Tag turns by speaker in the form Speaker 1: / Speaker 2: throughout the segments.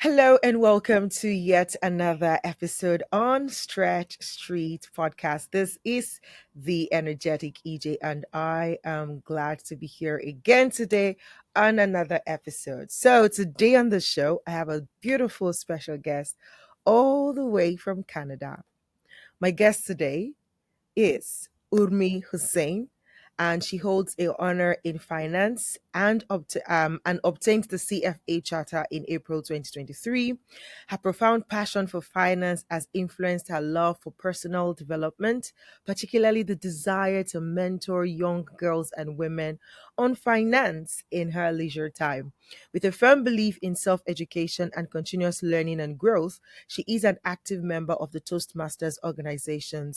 Speaker 1: Hello and welcome to yet another episode on Stretch Street Podcast. This is the energetic EJ, and I am glad to be here again today on another episode. So, today on the show, I have a beautiful special guest all the way from Canada. My guest today is Urmi Hossain, and she holds a honor in finance and obtained the CFA charter in April 2023. Her profound passion for finance has influenced her love for personal development, particularly the desire to mentor young girls and women on finance in her leisure time. With a firm belief in self-education and continuous learning and growth, she is an active member of the Toastmasters organization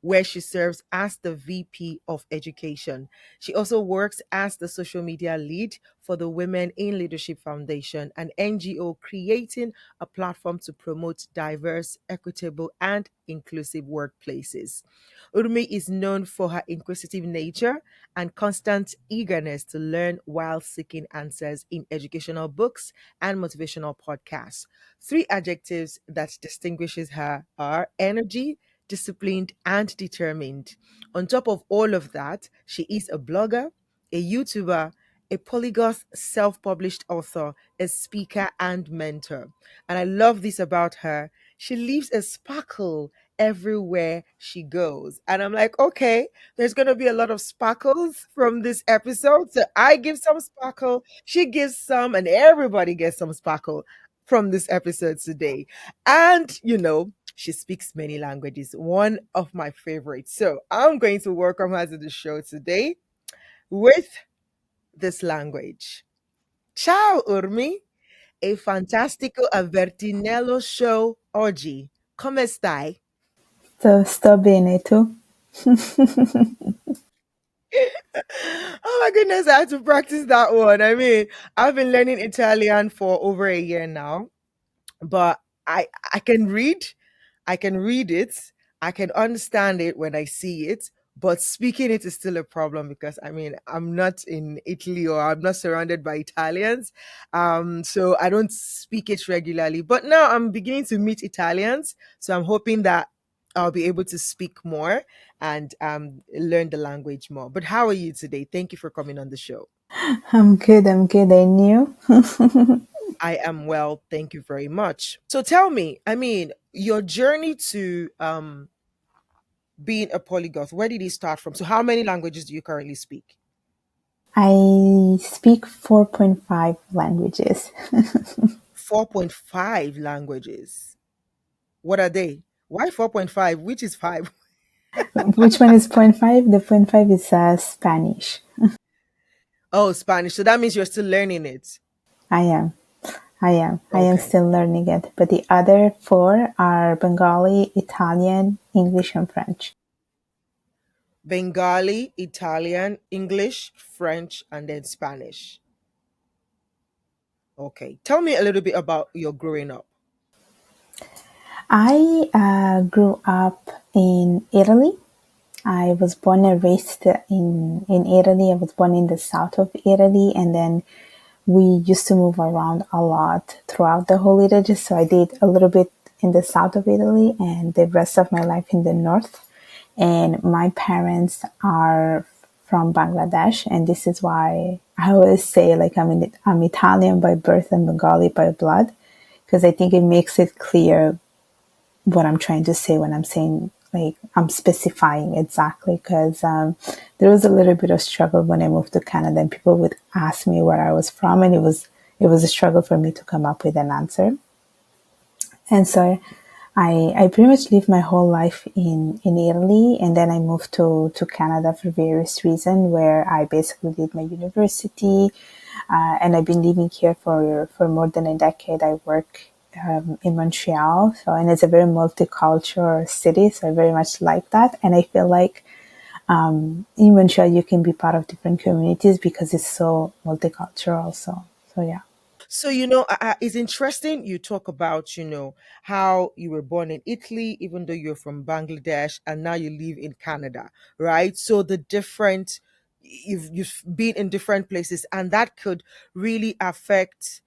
Speaker 1: where she serves as the VP of Education. She also works as the social media lead for the Women in Leadership Foundation, an NGO creating a platform to promote diverse, equitable, and inclusive workplaces. Urmi is known for her inquisitive nature and constant eagerness to learn while seeking answers in educational books and motivational podcasts. Three adjectives that distinguishes her are energy, disciplined, and determined. On top of all of that, she is a blogger, a YouTuber, a polyglot self-published author, a speaker, and mentor. And I love this about her. She leaves a sparkle everywhere she goes. And I'm like, okay, there's going to be a lot of sparkles from this episode. So I give some sparkle, she gives some, and everybody gets some sparkle from this episode today. And, she speaks many languages, one of my favorites. So I'm going to welcome her to the show today with this language. Ciao, Urmi. E fantastico averti nello show oggi. Come stai?
Speaker 2: Sto bene, tu?
Speaker 1: Oh my goodness, I had to practice that one. I mean, I've been learning Italian for over a year now, but I can read, I can read it, I can understand it when I see it, but speaking it is still a problem because I mean I'm not in Italy or I'm not surrounded by Italians, so I don't speak it regularly. But now I'm beginning to meet Italians, so I'm hoping that I'll be able to speak more and learn the language more. But how are you today? Thank you for coming on the show.
Speaker 2: I'm good, and you?
Speaker 1: I am well, thank you very much. So tell me, I mean, your journey to being a polyglot, where did it start from? So how many languages do you currently speak?
Speaker 2: I speak 4.5 languages.
Speaker 1: 4.5 languages. What are they? Why 4.5? Which is 5?
Speaker 2: Which one is point 0.5? The point 0.5 is Spanish.
Speaker 1: Oh, Spanish. So that means you're still learning it.
Speaker 2: I am. I am
Speaker 1: Okay.
Speaker 2: still learning it. But the other four are Bengali, Italian, English, and French.
Speaker 1: Bengali, Italian, English, French, and then Spanish. Okay. Tell me a little bit about your growing up.
Speaker 2: I grew up in Italy. I was born and raised in Italy. I was born in the south of Italy, and then we used to move around a lot throughout the whole Italy. So I did a little bit in the south of Italy and the rest of my life in the north. And my parents are from Bangladesh, and this is why I always say like I'm Italian by birth and Bengali by blood, because I think it makes it clear what I'm trying to say when I'm saying like I'm specifying exactly because there was a little bit of struggle when I moved to Canada and people would ask me where I was from and it was a struggle for me to come up with an answer. And so I pretty much lived my whole life in Italy, and then I moved to Canada for various reasons where I basically did my university, and I've been living here for more than a decade. I work in Montreal, so and it's a very multicultural city, so I very much like that, and I feel like in Montreal you can be part of different communities because it's so multicultural. So yeah.
Speaker 1: So, it's interesting you talk about, how you were born in Italy, even though you're from Bangladesh, and now you live in Canada, right? So the different, you've been in different places, and that could really affect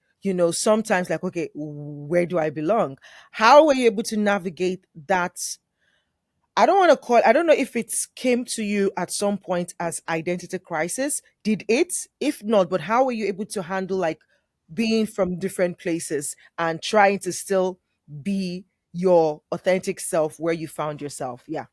Speaker 1: sometimes like, okay, where do I belong? How were you able to navigate that? I don't know if it came to you at some point as identity crisis. Did it? If not, but how were you able to handle like being from different places and trying to still be your authentic self where you found yourself? Yeah.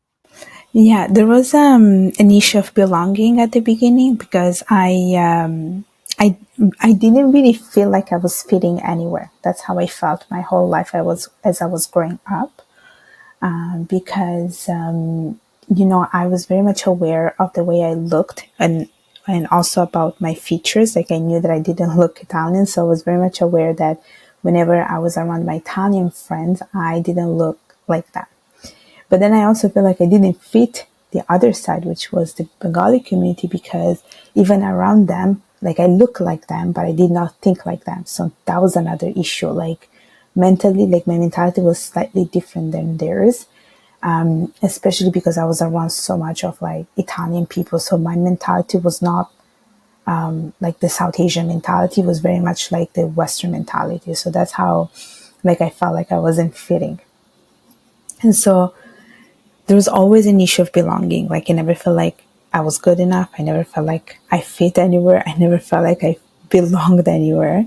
Speaker 2: Yeah, there was an issue of belonging at the beginning because I I didn't really feel like I was fitting anywhere. That's how I felt my whole life. I was as I was growing up, because I was very much aware of the way I looked, and also about my features. Like I knew that I didn't look Italian, so I was very much aware that whenever I was around my Italian friends, I didn't look like that. But then I also feel like I didn't fit the other side, which was the Bengali community, because even around them, like I look like them, but I did not think like them. So that was another issue. Like mentally, like my mentality was slightly different than theirs, especially because I was around so much of like Italian people. So my mentality was not like the South Asian mentality, was very much like the Western mentality. So that's how like I felt like I wasn't fitting. And so there was always an issue of belonging. Like I never felt like I was good enough. I never felt like I fit anywhere. I never felt like I belonged anywhere.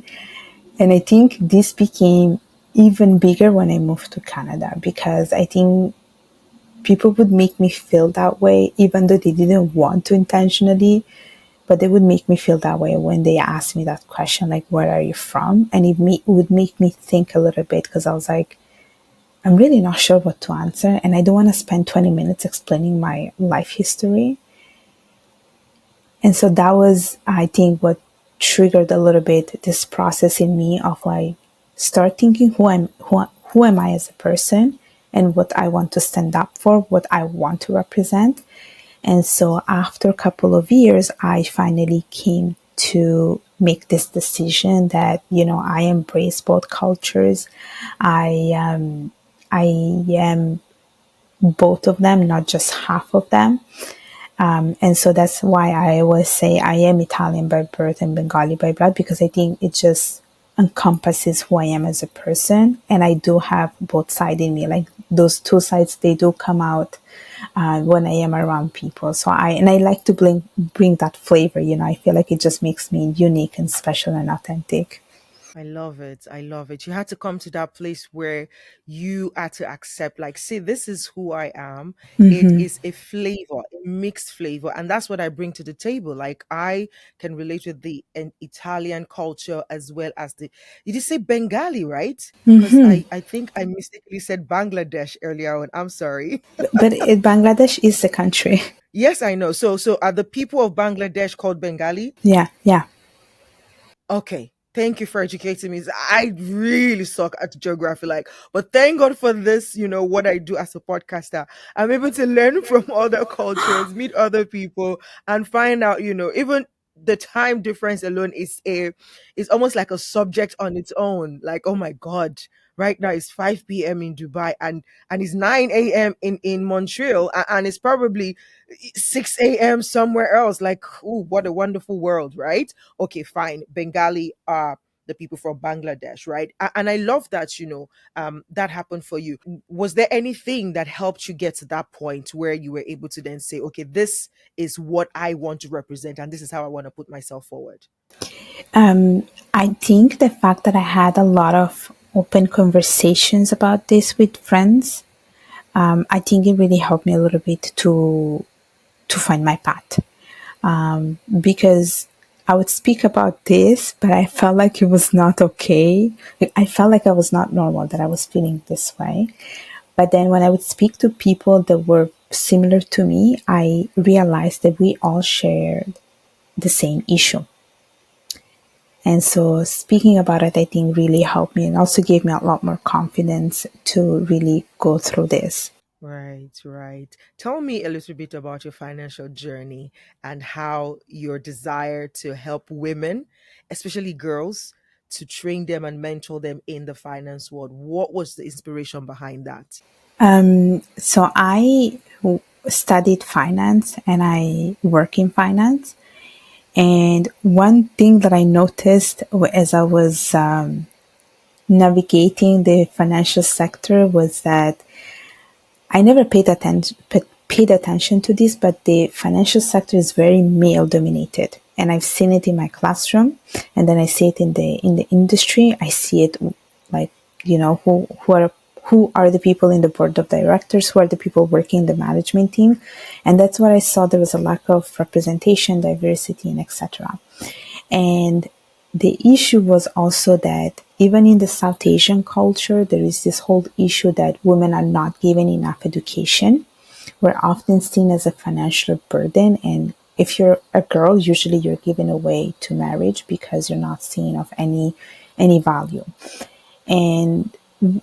Speaker 2: And I think this became even bigger when I moved to Canada, because I think people would make me feel that way, even though they didn't want to intentionally, but they would make me feel that way when they asked me that question, like, where are you from? And would make me think a little bit, because I was like, I'm really not sure what to answer, and I don't want to spend 20 minutes explaining my life history. And so that was, I think, what triggered a little bit this process in me of like start thinking who am I as a person, and what I want to stand up for, what I want to represent. And so after a couple of years, I finally came to make this decision that, I embrace both cultures. I am both of them, not just half of them. And so that's why I always say I am Italian by birth and Bengali by blood, because I think it just encompasses who I am as a person. And I do have both sides in me. Like those two sides, they do come out when I am around people. So I like to bring that flavor. I feel like it just makes me unique and special and authentic.
Speaker 1: I love it. I love it. You had to come to that place where you had to accept, like, see, this is who I am. It is a flavor, a mixed flavor. And that's what I bring to the table. Like, I can relate with the an Italian culture as well as did you say Bengali, right? Because I think I mistakenly said Bangladesh earlier on. I'm sorry.
Speaker 2: Bangladesh is the country.
Speaker 1: Yes, I know. So are the people of Bangladesh called Bengali?
Speaker 2: Yeah, yeah.
Speaker 1: Okay. Thank you for educating me. I really suck at geography, like, but thank God for this, what I do as a podcaster. I'm able to learn from other cultures, meet other people, and find out, even the time difference alone is almost like a subject on its own. Like, oh my God, right now it's 5 p.m. in Dubai and it's 9 a.m. in Montreal, and it's probably 6 a.m. somewhere else. Like, ooh, what a wonderful world, right? Okay, fine. Bengali are the people from Bangladesh, right? And I love that, that happened for you. Was there anything that helped you get to that point where you were able to then say, okay, this is what I want to represent, and this is how I want to put myself forward?
Speaker 2: I think the fact that I had a lot of open conversations about this with friends, I think it really helped me a little bit to find my path. Because I would speak about this, but I felt like it was not okay. I felt like I was not normal, that I was feeling this way. But then when I would speak to people that were similar to me, I realized that we all shared the same issue. And so speaking about it, I think really helped me and also gave me a lot more confidence to really go through this.
Speaker 1: Right, right. Tell me a little bit about your financial journey and how your desire to help women, especially girls, to train them and mentor them in the finance world. What was the inspiration behind that?
Speaker 2: So I studied finance and I work in finance. And one thing that I noticed as I was navigating the financial sector was that I never paid attention to this, but the financial sector is very male dominated, and I've seen it in my classroom, and then I see it in the industry. I see it like, who are the people in the board of directors, who are the people working in the management team, and that's what I saw. There was a lack of representation, diversity, and etc. And the issue was also that even in the South Asian culture, there is this whole issue that women are not given enough education. We're often seen as a financial burden. And if you're a girl, usually you're given away to marriage because you're not seen of any value. And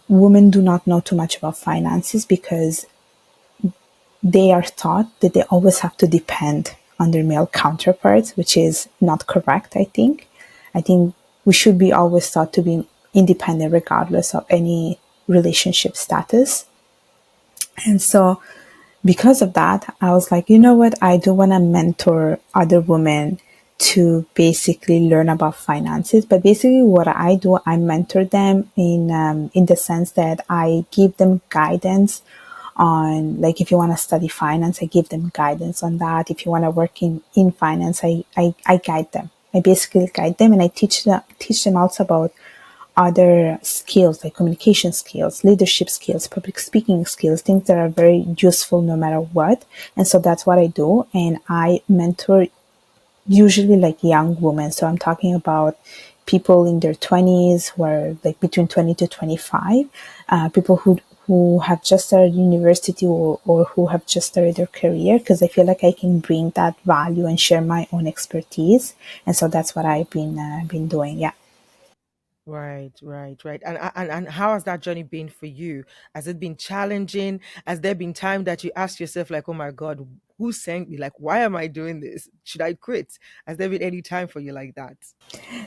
Speaker 2: women do not know too much about finances because they are taught that they always have to depend on their male counterparts, which is not correct, I think. I think we should be always taught to be independent regardless of any relationship status. And so, because of that, I was like, you know what? I do want to mentor other women to basically learn about finances. But basically, what I do, I mentor them in the sense that I give them guidance on, like, if you want to study finance, I give them guidance on that. If you want to work in finance, I guide them. I basically guide them, and I teach them also about other skills like communication skills, leadership skills, public speaking skills, things that are very useful no matter what. And so that's what I do. And I mentor usually like young women. So I'm talking about people in their 20s who are like between 20 to 25, people who have just started university, or who have just started their career, because I feel like I can bring that value and share my own expertise. And so that's what I've been doing. Yeah.
Speaker 1: Right, right, right. And how has that journey been for you? Has it been challenging? Has there been time that you ask yourself, like, oh my God, who sent me? Like, why am I doing this? Should I quit? Has there been any time for you like that?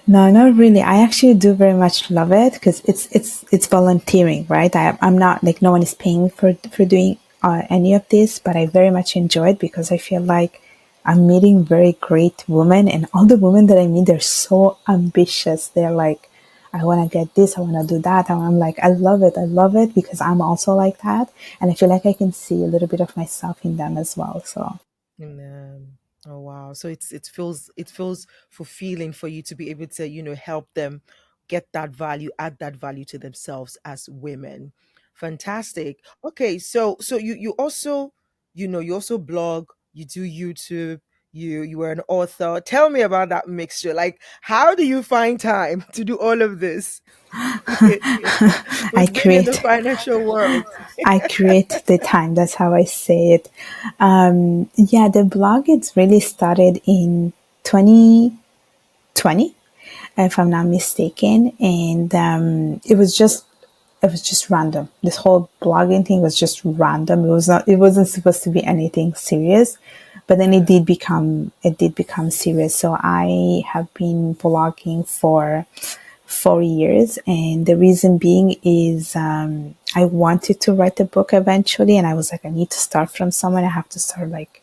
Speaker 2: No, not really. I actually do very much love it because it's volunteering, right? I'm not like, no one is paying for doing any of this, but I very much enjoy it because I feel like I'm meeting very great women, and all the women that I meet, they're so ambitious. They're like, I want to get this, I want to do that, and I'm like, I love it because I'm also like that, and I feel like I can see a little bit of myself in them as well. So.
Speaker 1: Amen. Oh wow. So it feels fulfilling for you to be able to, help them get that value, add that value to themselves as women. Fantastic. Okay, so you also, you also blog, you do YouTube, you were an author. Tell me about that mixture. Like, how do you find time to do all of this
Speaker 2: I
Speaker 1: with being in the
Speaker 2: create
Speaker 1: financial world?
Speaker 2: I create the time. That's how I say it. Yeah, the blog, it's really started in 2020, if I'm not mistaken, and it was just random. This whole blogging thing was just random. It wasn't supposed to be anything serious, but then it did become serious. So I have been blogging for 4 years, and the reason being is I wanted to write a book eventually, and I was like, I need to start from somewhere. I have to start like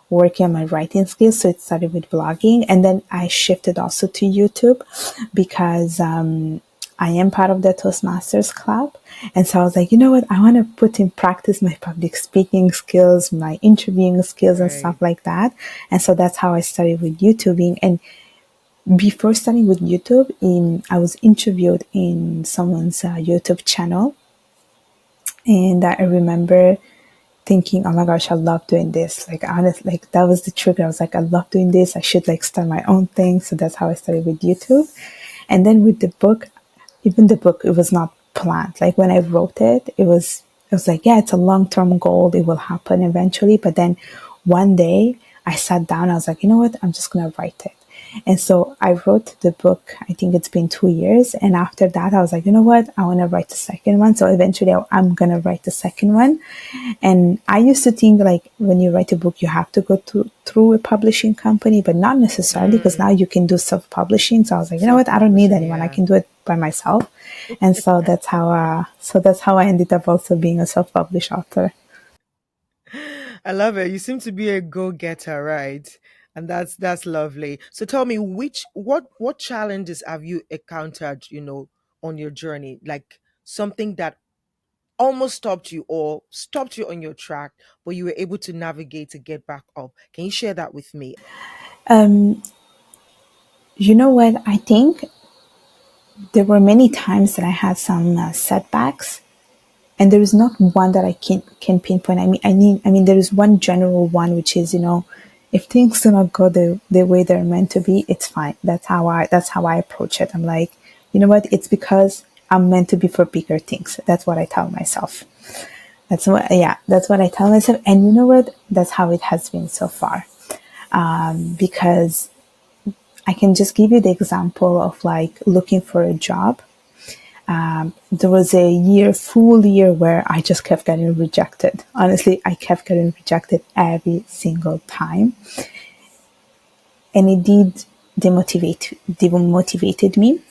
Speaker 2: working on my writing skills. So it started with blogging, and then I shifted also to YouTube because I am part of the Toastmasters club. And so I was like, you know what? I want to put in practice my public speaking skills, my interviewing skills, and
Speaker 1: Right.
Speaker 2: stuff like that. And so that's how I started with YouTubing. And before starting with YouTube, I was interviewed in someone's YouTube channel, and I remember thinking, "Oh my gosh, I love doing this!" Like honestly, like that was the trigger. I was like, "I love doing this. I should like start my own thing." So that's how I started with YouTube, and then with the book, even the book, it was not planned. Like when I wrote it, it was like, yeah, it's a long term goal. It will happen eventually. But then one day I sat down. I was like, you know what? I'm just gonna write it. And so I wrote the book. I think it's been 2 years. And after that, I was like, you know what? I want to write the second one. So eventually I'm going to write the second one. And I used to think like when you write a book, you have to go through a publishing company, but not necessarily because now
Speaker 1: Mm,
Speaker 2: you can do self publishing. So I was like, you know what? I don't need
Speaker 1: self-publishing,
Speaker 2: anyone. I
Speaker 1: yeah.
Speaker 2: can do it by myself. And so that's how I ended up also being a self published author.
Speaker 1: I love it. You seem to be a go-getter, right? And that's lovely. So tell me, which what challenges have you encountered, on your journey? Like something that almost stopped you or stopped you on your track, but you were able to navigate to get back up. Can you share that with me?
Speaker 2: Um, you know what? I think there were many times that I had some setbacks, and there is not one that I can pinpoint. I mean, there is one general one, which is, if things do not go the way they're meant to be, it's fine. That's how I approach it. I'm like, you know what? It's because I'm meant to be for bigger things. That's what I tell myself. That's what I tell myself. And you know what? That's how it has been so far. Because I can just give you the example of like looking for a job. There was a full year where I just kept getting rejected. Honestly, I kept getting rejected every single time. And it demotivated me.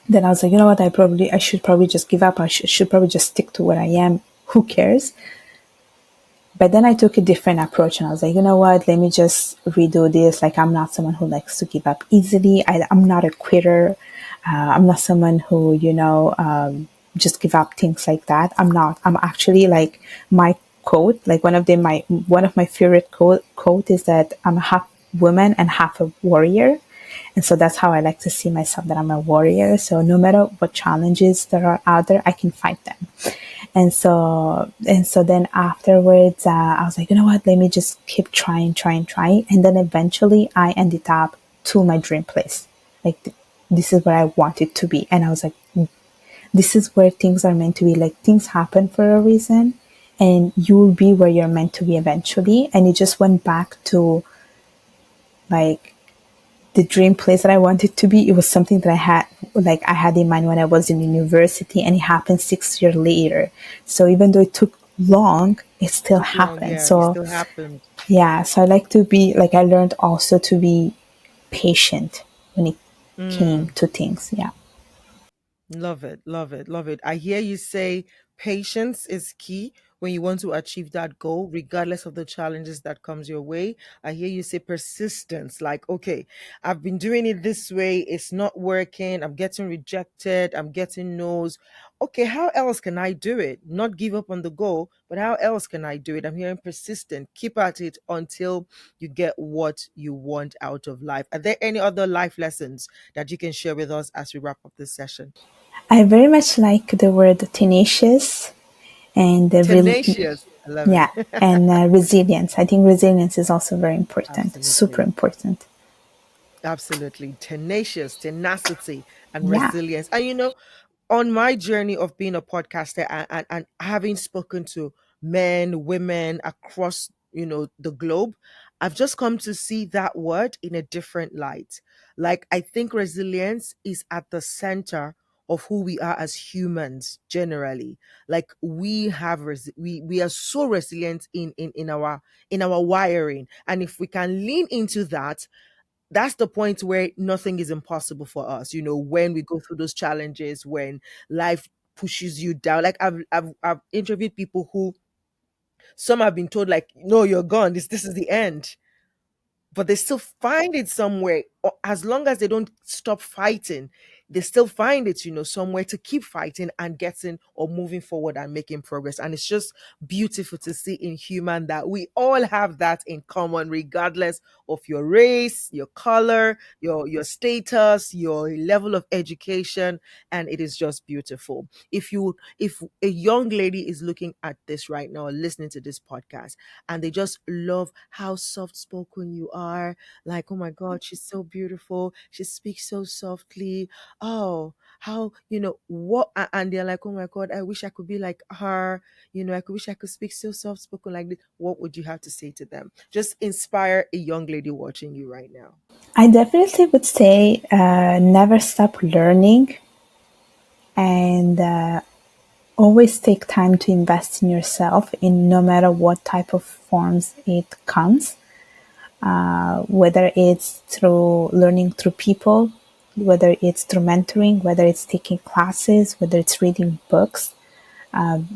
Speaker 2: Then I was like, you know what? I should probably just give up. I should probably just stick to where I am. Who cares? But then I took a different approach and I was like, you know what? Let me just redo this. Like, I'm not someone who likes to give up easily. I'm not a quitter. I'm not someone who, just give up things like that. I'm not. I'm actually like my quote, like one of my favorite quote is that I'm half woman and half a warrior. And so that's how I like to see myself, that I'm a warrior. So no matter what challenges that are out there, I can fight them. And so then afterwards, I was like, you know what? Let me just keep trying. And then eventually I ended up to my dream place. Like, this is where I wanted to be. And I was like, this is where things are meant to be. Like, things happen for a reason, and you'll be where you're meant to be eventually. And it just went back to like the dream place that I wanted to be. It was something that I had in mind when I was in university, and it happened 6 years later. So even though it took long, it still
Speaker 1: Took long,
Speaker 2: happened.
Speaker 1: yeah. It
Speaker 2: So
Speaker 1: still happened.
Speaker 2: yeah, so I like to be like, I learned also to be patient when it came
Speaker 1: Mm.
Speaker 2: to things. Yeah.
Speaker 1: Love it, love it, love it. I hear you say patience is key when you want to achieve that goal, regardless of the challenges that comes your way. I hear you say persistence, like, okay, I've been doing it this way, it's not working, I'm getting rejected, I'm getting no's. Okay, how else can I do it? Not give up on the goal, but how else can I do it? I'm hearing persistent. Keep at it until you get what you want out of life. Are there any other life lessons that you can share with us as we wrap up this session?
Speaker 2: I very much like the word tenacious and
Speaker 1: Tenacious. I love
Speaker 2: yeah,
Speaker 1: it.
Speaker 2: and resilience. I think resilience is also very important, super
Speaker 1: Absolutely.
Speaker 2: important.
Speaker 1: Absolutely. Tenacious, tenacity, and
Speaker 2: Yeah.
Speaker 1: resilience. And on my journey of being a podcaster and having spoken to men, women across, the globe, I've just come to see that word in a different light. Like, I think resilience is at the center of who we are as humans generally. Like, we are so resilient in our wiring, and if we can lean into that, that's the point where nothing is impossible for us. When we go through those challenges, when life pushes you down. Like, I've interviewed people who, some have been told, like, no, you're gone, this is the end, but they still find it somewhere. Or as long as they don't stop fighting, they still find it, somewhere to keep fighting and getting or moving forward and making progress. And it's just beautiful to see in human that we all have that in common, regardless of your race, your color, your status, your level of education. And it is just beautiful. If a young lady is looking at this right now, or listening to this podcast, and they just love how soft spoken you are. Like, oh my God, she's so beautiful. She speaks so softly. Oh, how, what? And they're like, oh my God, I wish I could be like her. I could wish I could speak so soft spoken like this. What would you have to say to them? Just inspire a young lady watching you right now.
Speaker 2: I definitely would say never stop learning, and always take time to invest in yourself in no matter what type of forms it comes, whether it's through learning through people, whether it's through mentoring, whether it's taking classes, whether it's reading books.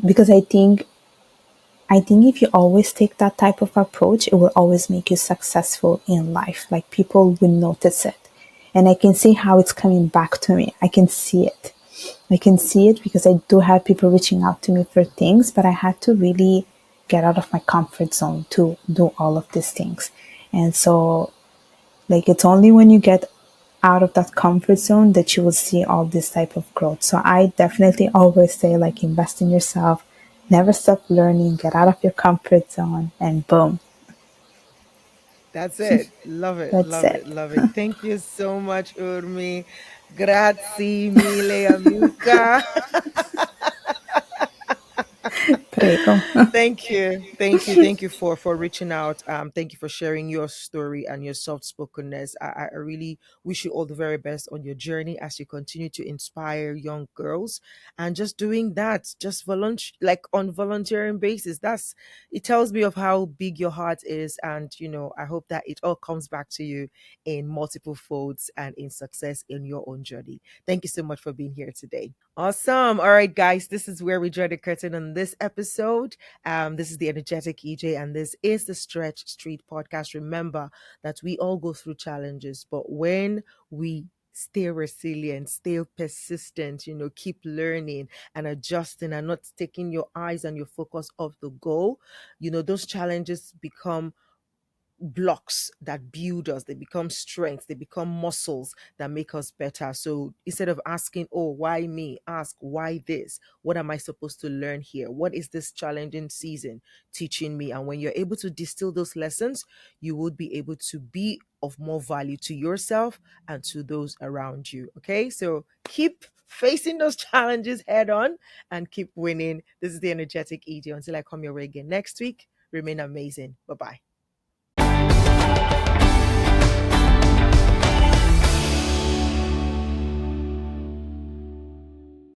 Speaker 2: Because I think I think if you always take that type of approach, it will always make you successful in life. Like people will notice it. And I can see how it's coming back to me. I can see it. I can see it because I do have people reaching out to me for things, but I had to really get out of my comfort zone to do all of these things. And so, like, it's only when you get out of that comfort zone that you will see all this type of growth. So I definitely always say, like, invest in yourself, never stop learning, get out of your comfort zone, and boom,
Speaker 1: That's it. Love it.
Speaker 2: that's
Speaker 1: Love
Speaker 2: it.
Speaker 1: it. Love it. Thank you so much, Urmi. Grazie mille, amica.
Speaker 2: Prego.
Speaker 1: Thank you, thank you for reaching out. Thank you for sharing your story and your soft spokenness. I really wish you all the very best on your journey as you continue to inspire young girls, and just doing that, just like on volunteering basis. That's it tells me of how big your heart is, and I hope that it all comes back to you in multiple folds and in success in your own journey. Thank you so much for being here today. Awesome. All right, guys, this is where we draw the curtain on this episode. This is the energetic EJ, and this is the Stretch Street podcast. Remember that we all go through challenges, but when we stay resilient, stay persistent, keep learning and adjusting and not taking your eyes and your focus off the goal, those challenges become blocks that build us. They become strengths, they become muscles that make us better. So instead of asking, oh, why me, ask, why this? What am I supposed to learn here? What is this challenging season teaching me? And when you're able to distill those lessons, you would be able to be of more value to yourself and to those around you. Okay, so keep facing those challenges head on and keep winning. This is the energetic EJ. Until I come your way again next week, remain amazing. Bye bye.